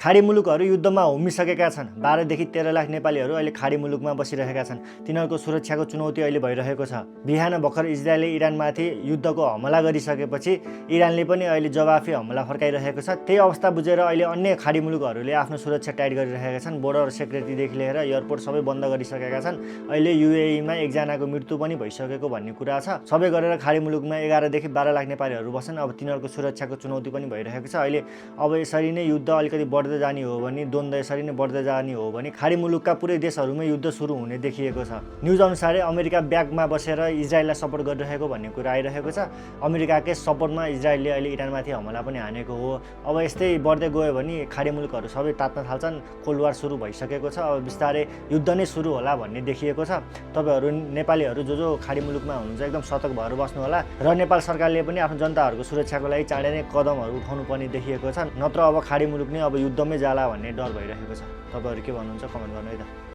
खाडी मुलुकहरू युद्धमा होमिसकेका छन्। 12 देखि 13 लाख नेपालीहरू अहिले खाडी मुलुकमा बसिरहेका छन्। तिनीहरूको सुरक्षाको चुनौती अहिले भइरहेको छ। बिहान भर्खर इजरायलले इरानमाथि युद्धको हमला गरिसकेपछि इरानले पनि अहिले जवाफी हमला फर्काइरहेको छ। त्यही अवस्था बुझेर अहिले अन्य खाडी मुलुकहरूले आफ्नो सुरक्षा टाइट गरिरहेका छन्। बोर्डर सेक्युरिटीदेखि लिएर एयरपोर्ट सबै बन्द गरिसकेका छन्। अहिले युएईमा एकजनाको मृत्यु पनि भइसकेको भन्ने कुरा छ। सबै गरेर खाडी मुलुकमा 11 देखि 12 लाख नेपालीहरू बस्छन्। अब तिनीहरूको सुरक्षाको चुनौती पनि भइरहेको छ। अहिले अब यसरी नै युद्ध अलिकति बढ्दै जाने हो भने, द्वन्द्व यसरी नै बढ्दै जाने हो भने खाडी मुलुकका पुरै देशहरूमै युद्ध सुरु हुने देखिएको छ। न्युज अनुसार अमेरिका ब्याकमा बसेर इजरायललाई सपोर्ट गरिरहेको भन्ने कुरा आइरहेको छ। अमेरिकाकै सपोर्टमा इजरायलले अहिले इरानमाथि हमला पनि हानेको हो। अब यस्तै बढ्दै गयो भने खाडी मुलुकहरू सबै तात्न थाल्छन्। कोल्ड वार सुरु भइसकेको छ। अब बिस्तारै युद्ध नै सुरु होला भन्ने देखिएको छ। तपाईहरू नेपालीहरू जो खाडी मुलुकमा हुनुहुन्छ एकदम सतर्क भएर बस्नु होला र नेपाल सरकारले पनि आफ्नो जनताहरूको सुरक्षाको लागि चाँडै नै कदमहरू उठाउनु पर्ने देखिएको छ। नत्र अब खाडी मुलुक नै अब युद्धमै जाला भन्ने डर भइरहेको छ। तपाईहरू के भन्नुहुन्छ कमेन्ट गर्नु है त।